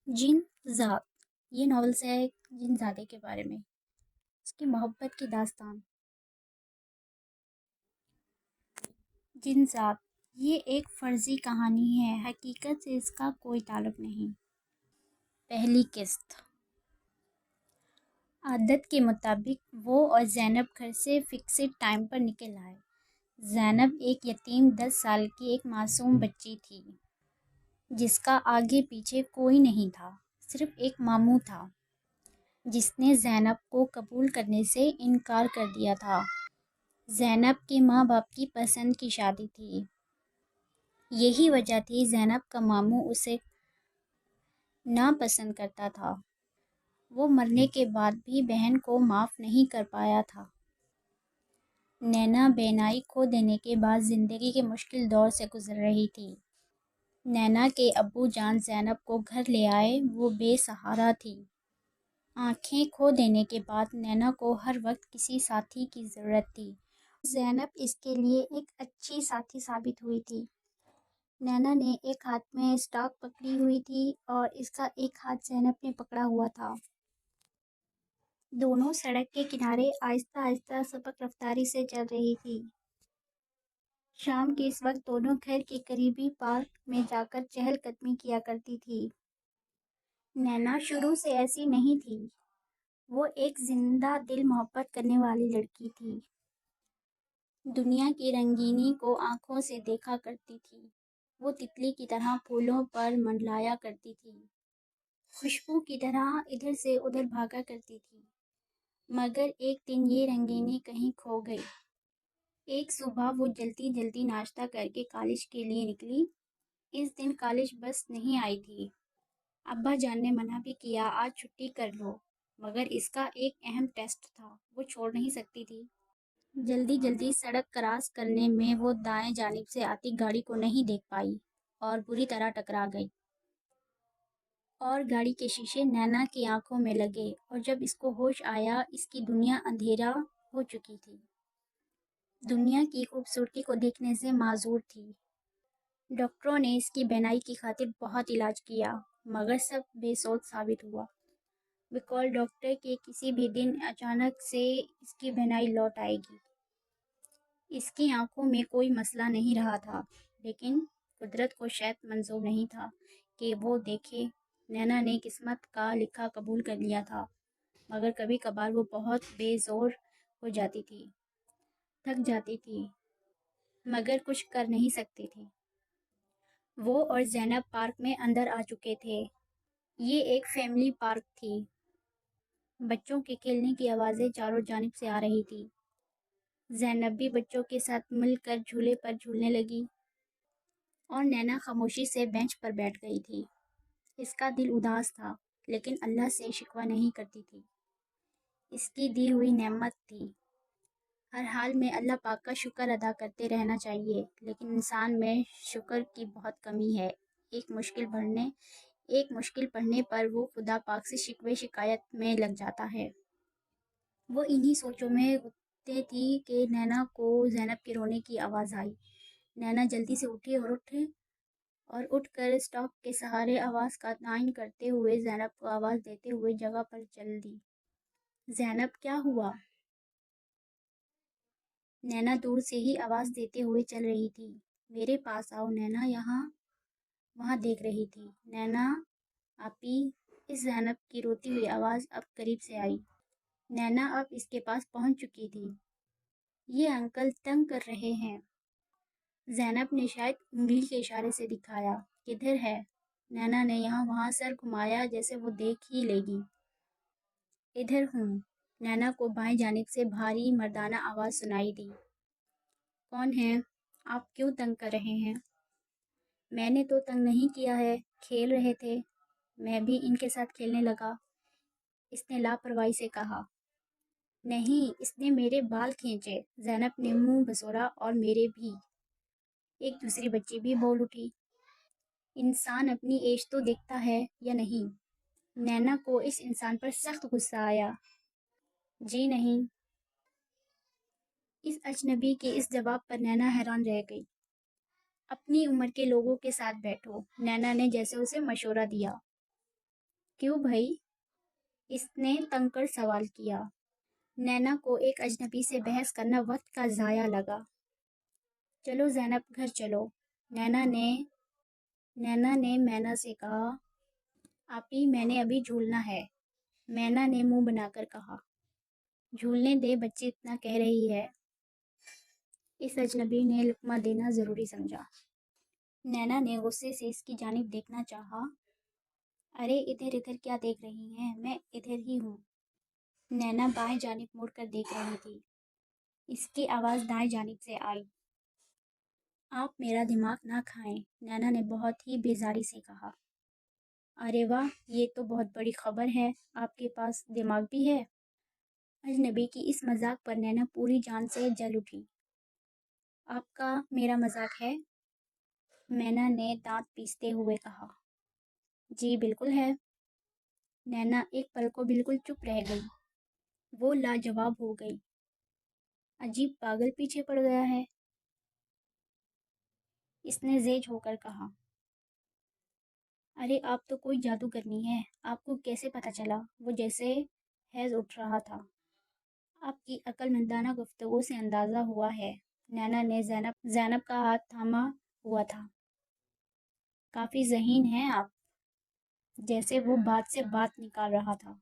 جن ذات یہ ناولس ہے ایک جن زادے کے بارے میں، اس کی محبت کی داستان۔ جن ذات یہ ایک فرضی کہانی ہے، حقیقت سے اس کا کوئی تعلق نہیں۔ پہلی قسط۔ عادت کے مطابق وہ اور زینب گھر سے فکسڈ ٹائم پر نکل آئے۔ زینب ایک یتیم 10 سال کی ایک معصوم بچی تھی جس کا آگے پیچھے کوئی نہیں تھا، صرف ایک ماموں تھا جس نے زینب کو قبول کرنے سے انکار کر دیا تھا۔ زینب کے ماں باپ کی پسند کی شادی تھی، یہی وجہ تھی زینب کا ماموں اسے ناپسند کرتا تھا۔ وہ مرنے کے بعد بھی بہن کو معاف نہیں کر پایا تھا۔ نینا بینائی کھو دینے کے بعد زندگی کے مشکل دور سے گزر رہی تھی۔ نینا کے ابو جان زینب کو گھر لے آئے، وہ بے سہارا تھی۔ آنکھیں کھو دینے کے بعد نینا کو ہر وقت کسی ساتھی کی ضرورت تھی۔ زینب اس کے لیے ایک اچھی ساتھی ثابت ہوئی تھی۔ نینا نے ایک ہاتھ میں اسٹاک پکڑی ہوئی تھی اور اس کا ایک ہاتھ زینب نے پکڑا ہوا تھا۔ دونوں سڑک کے کنارے آہستہ آہستہ سبک رفتاری سے چل رہی تھی۔ شام کے اس وقت دونوں گھر کے قریبی پارک میں جا کر چہل قدمی کیا کرتی تھی۔ نینا شروع سے ایسی نہیں تھی، وہ ایک زندہ دل محبت کرنے والی لڑکی تھی۔ دنیا کی رنگینی کو آنکھوں سے دیکھا کرتی تھی۔ وہ تتلی کی طرح پھولوں پر منڈلایا کرتی تھی، خوشبو کی طرح ادھر سے ادھر بھاگا کرتی تھی۔ مگر ایک دن یہ رنگینی کہیں کھو گئی۔ ایک صبح وہ جلدی جلدی ناشتہ کر کے کالج کے لیے نکلی۔ اس دن کالج بس نہیں آئی تھی۔ ابا جان نے منع بھی کیا، آج چھٹی کر لو، مگر اس کا ایک اہم ٹیسٹ تھا، وہ چھوڑ نہیں سکتی تھی۔ جلدی جلدی سڑک کراس کرنے میں وہ دائیں جانب سے آتی گاڑی کو نہیں دیکھ پائی اور بری طرح ٹکرا گئی، اور گاڑی کے شیشے نینا کی آنکھوں میں لگے، اور جب اس کو ہوش آیا اس کی دنیا اندھیرا ہو چکی تھی۔ دنیا کی خوبصورتی کو دیکھنے سے معذور تھی۔ ڈاکٹروں نے اس کی بینائی کی خاطر بہت علاج کیا، مگر سب بے سود ثابت ہوا۔ بقول ڈاکٹر کہ کسی بھی دن اچانک سے اس کی بینائی لوٹ آئے گی۔ اس کی آنکھوں میں کوئی مسئلہ نہیں رہا تھا، لیکن قدرت کو شاید منظور نہیں تھا کہ وہ دیکھے۔ نینا نے قسمت کا لکھا قبول کر لیا تھا، مگر کبھی کبھار وہ بہت بے زور ہو جاتی تھی، تھک جاتی تھی، مگر کچھ کر نہیں سکتی تھی۔ وہ اور زینب پارک میں اندر آ چکے تھے۔ یہ ایک فیملی پارک تھی۔ بچوں کے کھیلنے کی آوازیں چاروں جانب سے آ رہی تھی۔ زینب بھی بچوں کے ساتھ مل کر جھولے پر جھولنے لگی، اور نینا خاموشی سے بینچ پر بیٹھ گئی تھی۔ اس کا دل اداس تھا، لیکن اللہ سے شکوہ نہیں کرتی تھی، اس کی دی ہوئی نعمت تھی۔ ہر حال میں اللہ پاک کا شکر ادا کرتے رہنا چاہیے، لیکن انسان میں شکر کی بہت کمی ہے۔ ایک مشکل پڑھنے پر وہ خدا پاک سے شکوے شکایت میں لگ جاتا ہے۔ وہ انہی سوچوں میں گھتے تھی کہ نینا کو زینب کے رونے کی آواز آئی۔ نینا جلدی سے اٹھی اور اٹھ کر اسٹاک کے سہارے آواز کا تعین کرتے ہوئے زینب کو آواز دیتے ہوئے جگہ پر چل دی۔ زینب کیا ہوا؟ نینا دور سے ہی آواز دیتے ہوئے چل رہی تھی۔ میرے پاس آؤ نینا، یہاں وہاں دیکھ رہی تھی۔ نینا آپی، اس زینب کی روتی ہوئی آواز اب قریب سے آئی۔ نینا اب اس کے پاس پہنچ چکی تھی۔ یہ انکل تنگ کر رہے ہیں۔ زینب نے شاید انگلی کے اشارے سے دکھایا۔ کدھر ہے؟ نینا نے یہاں وہاں سر گھمایا جیسے وہ دیکھ ہی لے گی۔ ادھر ہوں۔ نینا کو بائیں جانب سے بھاری مردانہ آواز سنائی دی۔ کون ہیں آپ؟ کیوں تنگ کر رہے ہیں؟ میں نے تو تنگ نہیں کیا ہے، کھیل رہے تھے، میں بھی ان کے ساتھ کھیلنے لگا، اس نے لاپرواہی سے کہا۔ نہیں، اس نے میرے بال کھینچے، زینب نے منہ بسوڑا، اور میرے بھی، ایک دوسری بچی بھی بول اٹھی۔ انسان اپنی ایج تو دیکھتا ہے یا نہیں؟ نینا کو اس انسان پر سخت غصہ آیا۔ جی نہیں۔ اس اجنبی کے اس جواب پر نینا حیران رہ گئی۔ اپنی عمر کے لوگوں کے ساتھ بیٹھو، نینا نے جیسے اسے مشورہ دیا۔ کیوں بھائی؟ اس نے تنگ کر سوال کیا۔ نینا کو ایک اجنبی سے بحث کرنا وقت کا ضائع لگا۔ چلو زینب گھر چلو، نینا نے مینا سے کہا۔ آپی میں نے ابھی جھولنا ہے، مینا نے منہ بنا کر کہا۔ جھولنے دے، بچی اتنا کہہ رہی ہے۔ اس اجنبی نے لقمہ دینا ضروری سمجھا۔ نینا نے غصے سے اس کی جانب دیکھنا چاہا۔ ارے ادھر کیا دیکھ رہی ہیں، میں ادھر ہی ہوں۔ نینا بائیں جانب مڑ کر دیکھ رہی تھی۔ اس کی آواز دائیں جانب سے آئی۔ آپ میرا دماغ نہ کھائیں، نینا نے بہت ہی بیزاری سے کہا۔ ارے واہ، یہ تو بہت بڑی خبر ہے، آپ کے پاس دماغ بھی ہے۔ اجنبی کی اس مذاق پر نینا پوری جان سے جل اٹھی۔ آپ کا میرا مذاق ہے؟ مینا نے دانت پیستے ہوئے کہا۔ جی بالکل ہے۔ نینا ایک پل کو بالکل چپ رہ گئی۔ وہ لاجواب ہو گئی۔ عجیب پاگل پیچھے پڑ گیا ہے، اس نے زیج ہو کر کہا۔ ارے آپ تو کوئی جادوگرنی ہے، آپ کو کیسے پتا چلا؟ وہ جیسے حیض اٹھ رہا تھا۔ آپ کی عقل مندانہ گفتگو سے اندازہ ہوا ہے۔ نینا نے زینب کا ہاتھ تھاما ہوا تھا۔ کافی ذہین ہیں آپ، جیسے وہ بات سے بات نکال رہا تھا۔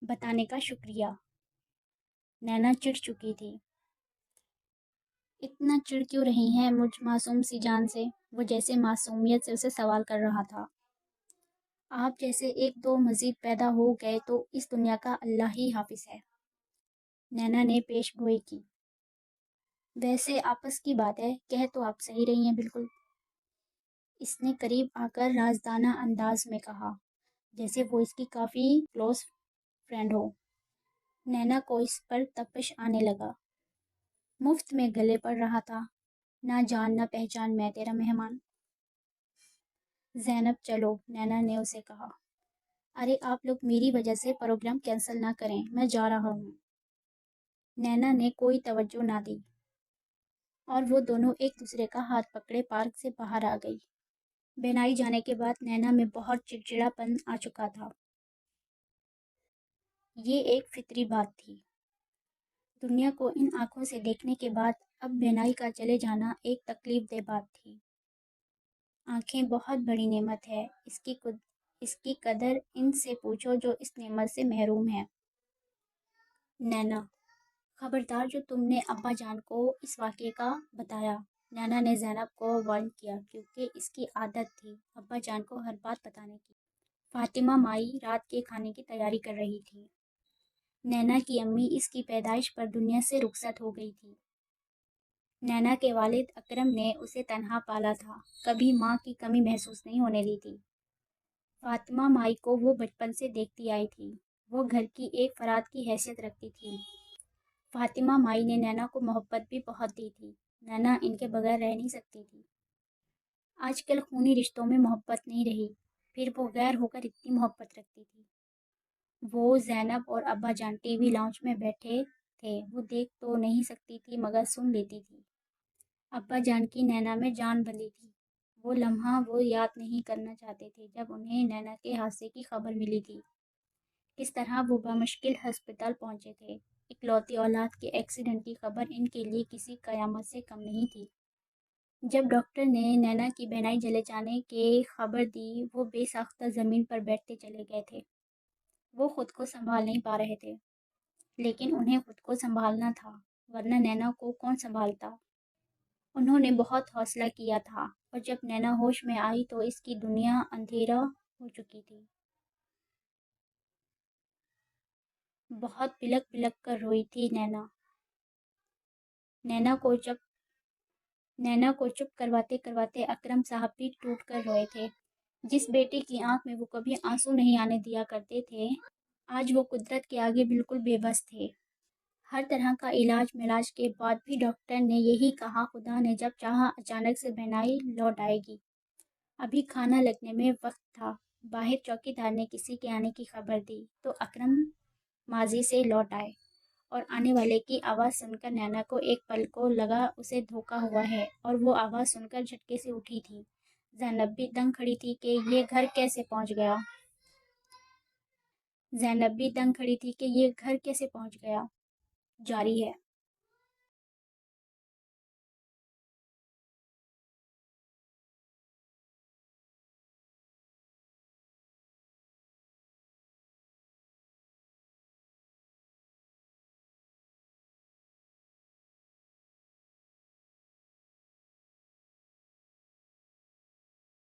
بتانے کا شکریہ۔ نینا چڑ چکی تھی۔ اتنا چڑ کیوں رہی ہیں مجھ معصوم سی جان سے؟ وہ جیسے معصومیت سے اسے سوال کر رہا تھا۔ آپ جیسے ایک دو مزید پیدا ہو گئے تو اس دنیا کا اللہ ہی حافظ ہے۔ نینا نے پیش گوئی کی۔ ویسے آپس کی بات ہے، کہہ تو آپ صحیح رہی ہیں بالکل۔ اس نے قریب آ کر رازدانہ انداز میں کہا، جیسے وہ اس کی کافی کلوز فرینڈ ہو۔ نینا کو اس پر تپش آنے لگا۔ مفت میں گلے پڑ رہا تھا، نہ جان نہ پہچان، میں تیرا مہمان۔ زینب چلو، نینا نے اسے کہا۔ ارے آپ لوگ میری وجہ سے پروگرام کینسل نہ کریں، میں جا رہا ہوں۔ نینا نے کوئی توجہ نہ دی، اور وہ دونوں ایک دوسرے کا ہاتھ پکڑے پارک سے باہر آ گئی۔ بینائی جانے کے بعد نینا میں بہت چڑچڑا پن آ چکا تھا۔ یہ ایک فطری بات تھی۔ دنیا کو ان آنکھوں سے دیکھنے کے بعد اب بینائی کا چلے جانا ایک تکلیف دہ بات تھی۔ آنکھیں بہت بڑی نعمت ہے، اس کی قدر ان سے پوچھو جو اس نعمت سے محروم ہیں۔ نینا، خبردار جو تم نے ابا جان کو اس واقعے کا بتایا۔ نینا نے زینب کو وارن کیا، کیونکہ اس کی عادت تھی ابا جان کو ہر بات بتانے کی۔ فاطمہ مائی رات کے کھانے کی تیاری کر رہی تھی۔ نینا کی امی اس کی پیدائش پر دنیا سے رخصت ہو گئی تھی۔ نینا کے والد اکرم نے اسے تنہا پالا تھا، کبھی ماں کی کمی محسوس نہیں ہونے دی تھی۔ فاطمہ مائی کو وہ بچپن سے دیکھتی آئی تھی، وہ گھر کی ایک فرد کی حیثیت رکھتی تھی۔ فاطمہ مائی نے نینا کو محبت بھی بہت دی تھی، نینا ان کے بغیر رہ نہیں سکتی تھی۔ آج کل خونی رشتوں میں محبت نہیں رہی، پھر وہ غیر ہو کر اتنی محبت رکھتی تھی۔ وہ زینب اور ابا جان ٹی وی لاؤنج میں بیٹھے تھے، وہ دیکھ تو نہیں سکتی تھی مگر سن لیتی تھی۔ ابا جان کی نینا میں جان بندھی تھی۔ وہ لمحہ وہ یاد نہیں کرنا چاہتے تھے جب انہیں نینا کے حادثے کی خبر ملی تھی۔ کس طرح وہ بمشکل ہسپتال پہنچے تھے۔ اکلوتی اولاد کے ایکسیڈنٹ کی خبر ان کے لیے کسی قیامت سے کم نہیں تھی۔ جب ڈاکٹر نے نینا کی بینائی چلے جانے کی خبر دی، وہ بے ساختہ زمین پر بیٹھتے چلے گئے تھے۔ وہ خود کو سنبھال نہیں پا رہے تھے، لیکن انہیں خود کو سنبھالنا تھا، ورنہ نینا کو کون سنبھالتا؟ انہوں نے بہت حوصلہ کیا تھا، اور جب نینا ہوش میں آئی تو اس کی دنیا اندھیرا ہو چکی تھی۔ بہت بلک بلک کر روئی تھی نینا۔ نینا کو چپ کرواتے کرواتے اکرم صاحب بھی ٹوٹ کر روئے تھے۔ جس بیٹی کی آنکھ میں وہ کبھی آنسو نہیں آنے دیا کرتے تھے، آج وہ قدرت کے آگے بالکل بے بس تھے۔ ہر طرح کا علاج ملاج کے بعد بھی ڈاکٹر نے یہی کہا، خدا نے جب چاہا اچانک سے بینائی لوٹ آئے گی۔ ابھی کھانا لگنے میں وقت تھا۔ باہر چوکیدار نے کسی کے آنے کی خبر دی تو اکرم ماضی سے لوٹ آئے، اور آنے والے کی آواز سن کر نینا کو ایک پل کو لگا اسے دھوکا ہوا ہے، اور وہ آواز سن کر جھٹکے سے اٹھی تھی۔ زینب بھی دنگ کھڑی تھی کہ یہ گھر کیسے پہنچ گیا۔ زینب بھی دنگ کھڑی تھی کہ یہ گھر کیسے پہنچ گیا۔ جاری ہے۔